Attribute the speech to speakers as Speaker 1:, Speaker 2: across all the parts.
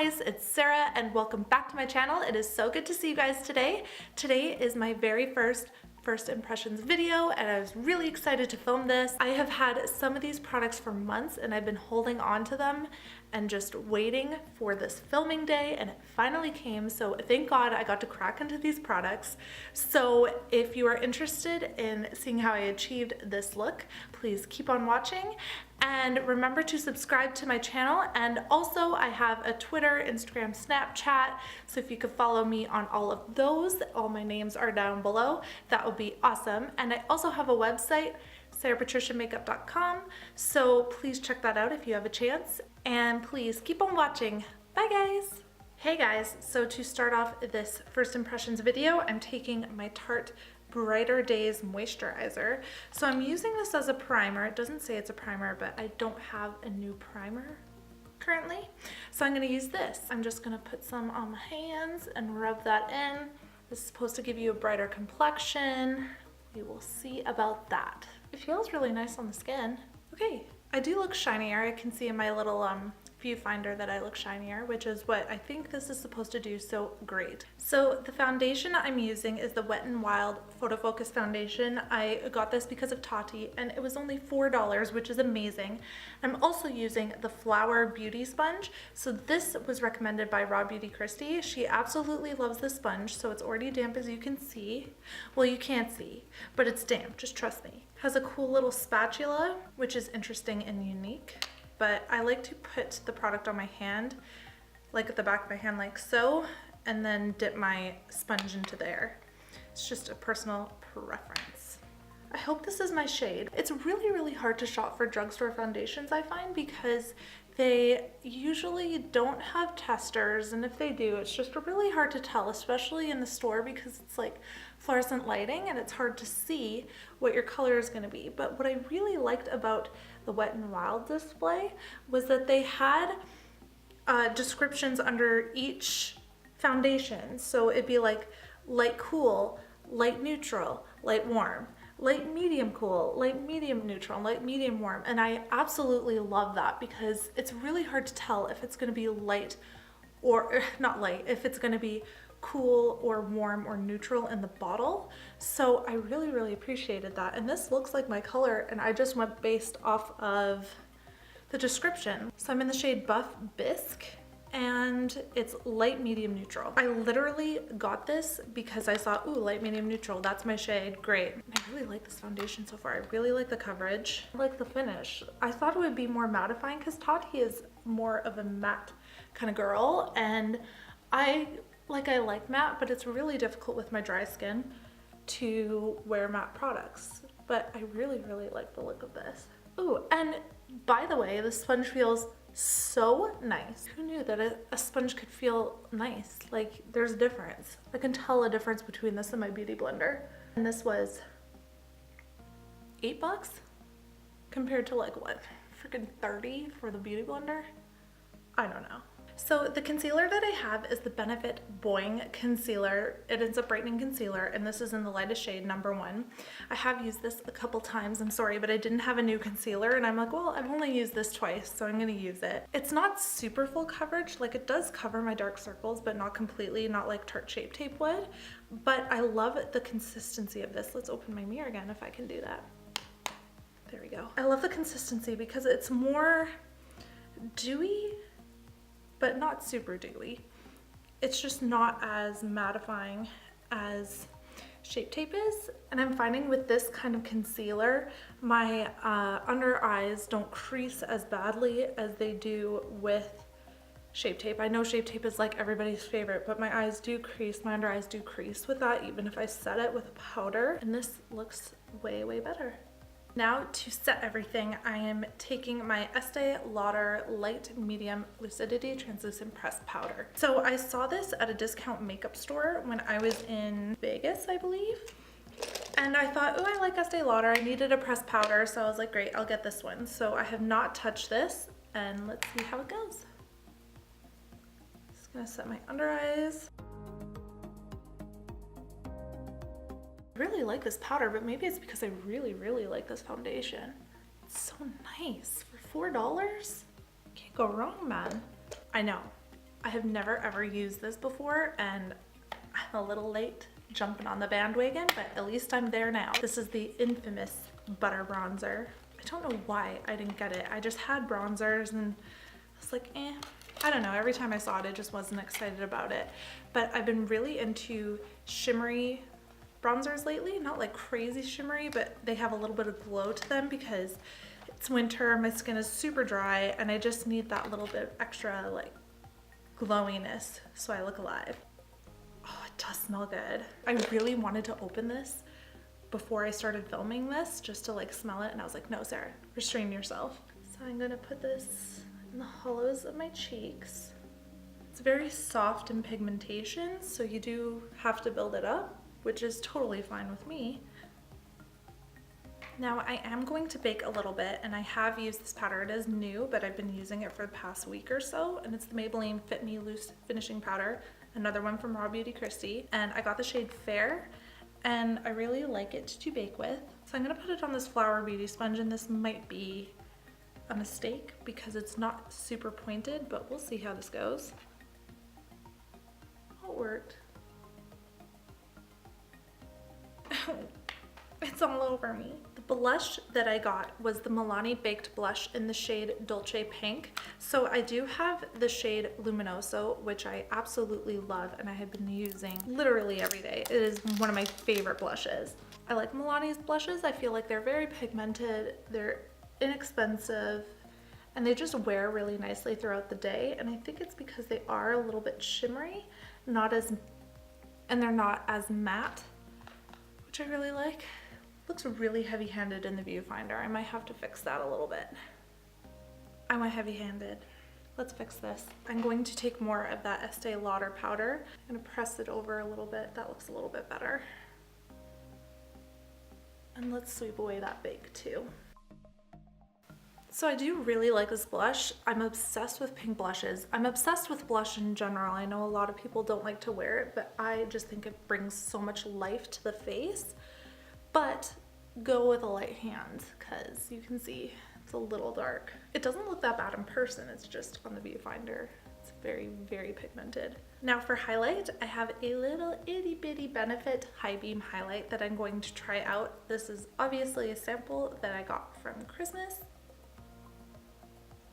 Speaker 1: guys, it's Sarah and welcome back to my channel. It is so good to see you guys today. Today is my very first impressions video and I was really excited to film this. I have had some of these products for months and I've been holding on to them and just waiting for this filming day, and it finally came. So thank God I got to crack into these products. So if you are interested in seeing how I achieved this look, please keep on watching. And remember to subscribe to my channel, and also I have a Twitter, Instagram, Snapchat, so if you could follow me on all of those, all my names are down below, that would be awesome. And I also have a website, sarahpatriciamakeup.com, so please check that out if you have a chance, and please keep on watching. Bye guys! Hey guys, so to start off this first impressions video, I'm taking my Tarte Brighter Days moisturizer. So I'm using this as a primer. It doesn't say it's a primer, but I don't have a new primer currently. So I'm gonna use this. I'm just gonna put some on my hands and rub that in. This is supposed to give you a brighter complexion. We will see about that. It feels really nice on the skin. Okay, I do look shinier. I can see in my little viewfinder that I look shinier, which is what I think this is supposed to do, so great. So the foundation I'm using is the Wet n Wild Photo Focus Foundation. I got this because of Tati and it was only $4, which is amazing. I'm also using the Flower Beauty Sponge. So this was recommended by Raw Beauty Christy. She absolutely loves this sponge, so it's already damp as you can see. Well, you can't see, but it's damp, just trust me. Has a cool little spatula, which is interesting and unique. But I like to put the product on my hand, like at the back of my hand like so, and then dip my sponge into there. It's just a personal preference. I hope this is my shade. It's really hard to shop for drugstore foundations, I find, because they usually don't have testers, and if they do, it's just really hard to tell, especially in the store, because it's like fluorescent lighting and it's hard to see what your color is going to be. But what I really liked about the Wet n Wild display was that they had descriptions under each foundation. So it'd be like light cool, light neutral, light warm, light medium cool, light medium neutral, light medium warm. And I absolutely love that because it's really hard to tell if it's going to be light or not light, if it's going to be cool or warm or neutral in the bottle. So I really appreciated that. And this looks like my color, and I just went based off of the description. So I'm in the shade Buff Bisque and it's light medium neutral. I literally got this because I saw, ooh, light medium neutral, that's my shade, great. I really like this foundation so far. I really like the coverage. I like the finish. I thought it would be more mattifying because Tati is more of a matte kind of girl, and I like matte, but it's really difficult with my dry skin to wear matte products. But I really like the look of this. Ooh, and by the way, the sponge feels so nice. Who knew that a sponge could feel nice? Like, there's a difference. I can tell a difference between this and my beauty blender. And this was $8 compared to like what? Freaking 30 for the beauty blender? I don't know. So the concealer that I have is the Benefit Boing Concealer. It is a brightening concealer, and this is in the lightest shade, number 1. I have used this a couple times, I'm sorry, but I didn't have a new concealer, and I'm like, well, I've only used this twice, so I'm gonna use it. It's not super full coverage, like it does cover my dark circles, but not completely, not like Tarte Shape Tape would. But I love the consistency of this. Let's open my mirror again if I can do that. There we go. I love the consistency because it's more dewy, but not super dewy. It's just not as mattifying as Shape Tape is. And I'm finding with this kind of concealer, my under eyes don't crease as badly as they do with Shape Tape. I know Shape Tape is like everybody's favorite, but my eyes do crease, my under eyes do crease with that, even if I set it with a powder. And this looks way better. Now to set everything, I am taking my Estee Lauder Light Medium Lucidity Translucent Pressed Powder. So I saw this at a discount makeup store when I was in Vegas, I believe. And I thought, oh, I like Estee Lauder. I needed a pressed powder, so I was like, great, I'll get this one. So I have not touched this, and let's see how it goes. Just gonna set my under eyes. I really like this powder, but maybe it's because I really like this foundation. It's so nice for $4. Can't go wrong, man. I know I have never ever used this before and I'm a little late jumping on the bandwagon, but at least I'm there now. This is the infamous butter bronzer. I don't know why I didn't get it. I just had bronzers and I was like, eh. I don't know, every time I saw it, I just wasn't excited about it. But I've been really into shimmery bronzers lately. Not like crazy shimmery, but they have a little bit of glow to them because it's winter, my skin is super dry, and I just need that little bit of extra like glowiness so I look alive. Oh, it does smell good. I really wanted to open this before I started filming this just to like smell it, and I was like, no, Sarah, restrain yourself. So I'm gonna put this in the hollows of my cheeks. It's very soft in pigmentation, so you do have to build it up, which is totally fine with me. Now I am going to bake a little bit, and I have used this powder. It is new, but I've been using it for the past week or so, and it's the Maybelline Fit Me Loose Finishing Powder, another one from Raw Beauty Kristi, and I got the shade Fair, and I really like it to bake with. So I'm gonna put it on this Flower Beauty sponge, and this might be a mistake because it's not super pointed, but we'll see how this goes. Oh, it worked. It's all over me. The blush that I got was the Milani Baked Blush in the shade Dolce Pink. So I do have the shade Luminoso, which I absolutely love and I have been using literally every day. It is one of my favorite blushes. I like Milani's blushes. I feel like they're very pigmented, they're inexpensive, and they just wear really nicely throughout the day. And I think it's because they are a little bit shimmery, and they're not as matte, which I really like. Looks really heavy-handed in the viewfinder. I might have to fix that a little bit. I went heavy-handed. Let's fix this. I'm going to take more of that Estee Lauder powder. I'm gonna press it over a little bit. That looks a little bit better. And let's sweep away that bake too. So I do really like this blush. I'm obsessed with pink blushes. I'm obsessed with blush in general. I know a lot of people don't like to wear it, but I just think it brings so much life to the face. But go with a light hand because you can see it's a little dark. It doesn't look that bad in person, it's just on the viewfinder. It's very, very pigmented. Now for highlight, I have a little itty bitty Benefit High Beam highlight that I'm going to try out. This is obviously a sample that I got from Christmas.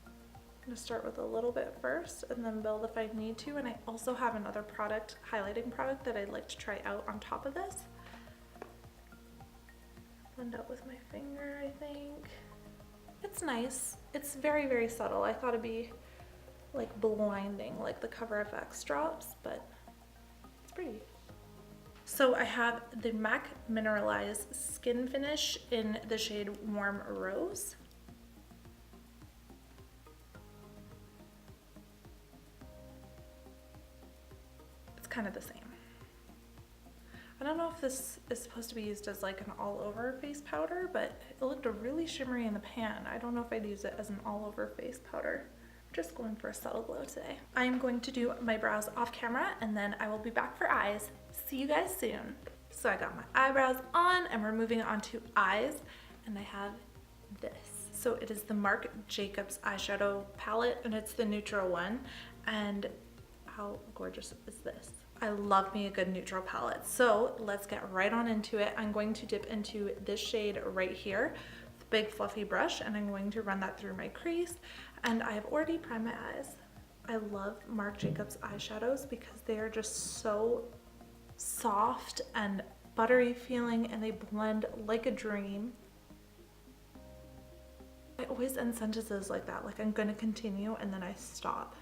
Speaker 1: I'm gonna start with a little bit first and then build if I need to. And I also have another product, highlighting product, that I'd like to try out on top of this. Blend out with my finger, I think. It's nice. It's very, very subtle. I thought it'd be like blinding, like the Cover FX drops, but it's pretty. So I have the MAC Mineralized Skin Finish in the shade Warm Rose. It's kind of the same. I don't know if this is supposed to be used as like an all-over face powder, but it looked really shimmery in the pan. I don't know if I'd use it as an all-over face powder. I'm just going for a subtle glow today. I'm going to do my brows off camera and then I will be back for eyes. See you guys soon. So I got my eyebrows on and we're moving on to eyes, and I have this. So it is the Marc Jacobs eyeshadow palette and it's the neutral one. And how gorgeous is this? I love me a good neutral palette. So let's get right on into it. I'm going to dip into this shade right here, the big fluffy brush, and I'm going to run that through my crease. And I have already primed my eyes. I love Marc Jacobs eyeshadows because they are just so soft and buttery feeling, and they blend like a dream. I always end sentences like that, like I'm gonna continue and then I stop.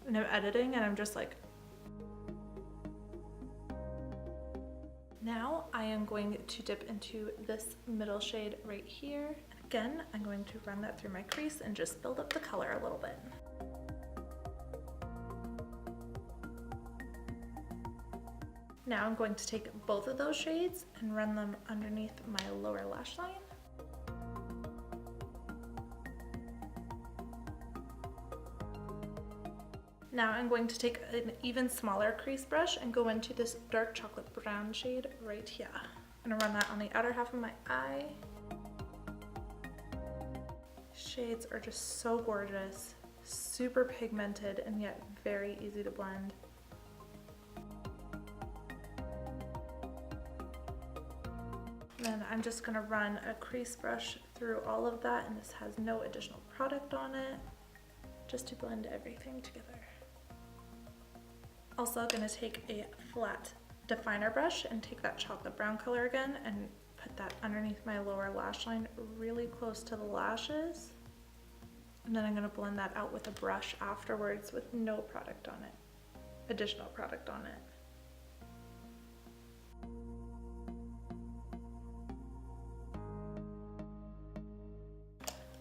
Speaker 1: And I'm editing and I'm just like, now I am going to dip into this middle shade right here. And again, I'm going to run that through my crease and just build up the color a little bit. Now I'm going to take both of those shades and run them underneath my lower lash line. Now I'm going to take an even smaller crease brush and go into this dark chocolate brown shade right here. I'm gonna run that on the outer half of my eye. Shades are just so gorgeous, super pigmented and yet very easy to blend. Then I'm just gonna run a crease brush through all of that, and this has no additional product on it, just to blend everything together. Also gonna take a flat definer brush and take that chocolate brown color again and put that underneath my lower lash line really close to the lashes. And then I'm gonna blend that out with a brush afterwards with no product on it, additional product on it.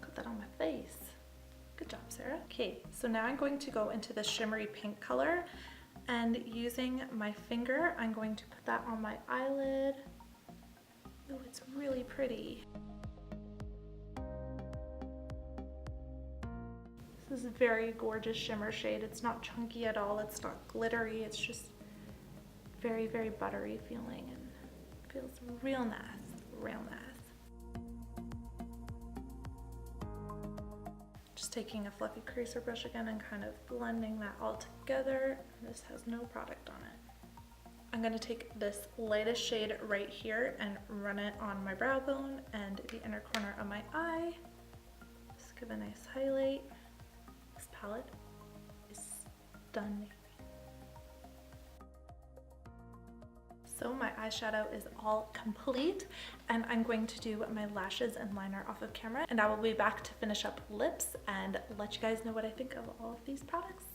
Speaker 1: Put that on my face. Good job, Sarah. Okay, so now I'm going to go into the shimmery pink color, and using my finger, I'm going to put that on my eyelid. Oh, it's really pretty. This is a very gorgeous shimmer shade. It's not chunky at all. It's not glittery. It's just very, very buttery feeling and feels real nice, real nice. Just taking a fluffy creaser brush again and kind of blending that all together. This has no product on it. I'm gonna take this lightest shade right here and run it on my brow bone and the inner corner of my eye. Just give a nice highlight. This palette is stunning. So my eyeshadow is all complete, and I'm going to do my lashes and liner off of camera, and I will be back to finish up lips and let you guys know what I think of all of these products.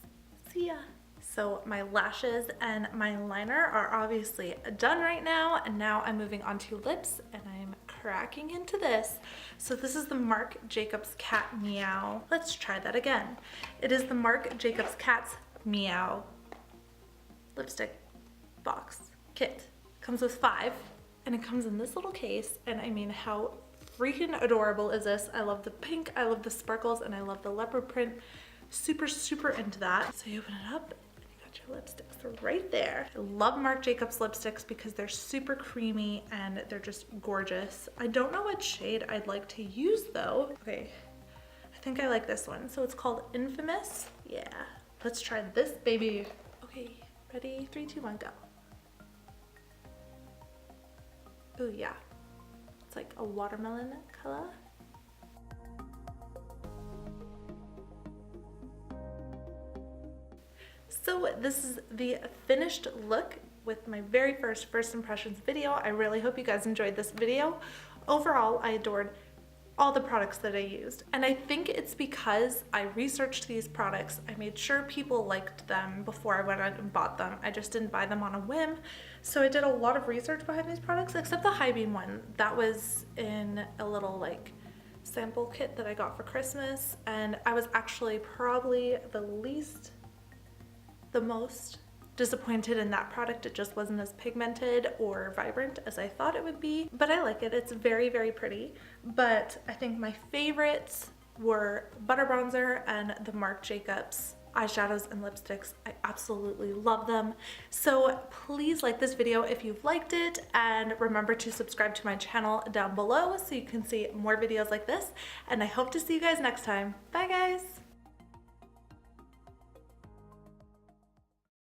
Speaker 1: See ya! So my lashes and my liner are obviously done right now, and now I'm moving on to lips, and I'm cracking into this. So this is the Marc Jacobs Cat Meow. Let's try that again. It is the Marc Jacobs Cat's Meow lipstick box kit. Comes with 5, and it comes in this little case, and I mean, how freaking adorable is this? I love the pink, I love the sparkles, and I love the leopard print. Super, super into that. So you open it up, and you got your lipsticks right there. I love Marc Jacobs lipsticks because they're super creamy and they're just gorgeous. I don't know what shade I'd like to use though. Okay, I think I like this one. So it's called Infamous. Yeah, let's try this baby. Okay, ready? 3, 2, 1, go. Oh yeah, it's like a watermelon color. So this is the finished look with my very first impressions video. I really hope you guys enjoyed this video. Overall, I adored all the products that I used, and I think it's because I researched these products. I made sure people liked them before I went out and bought them. I just didn't buy them on a whim. So I did a lot of research behind these products, except the High Beam one. That was in a little like sample kit that I got for Christmas, and I was actually probably the most disappointed in that product. It just wasn't as pigmented or vibrant as I thought it would be, but I like it. It's very, very pretty. But I think my favorites were Butter Bronzer and the Marc Jacobs eyeshadows and lipsticks. I absolutely love them. So please like this video if you've liked it, and remember to subscribe to my channel down below so you can see more videos like this, and I hope to see you guys next time. Bye guys!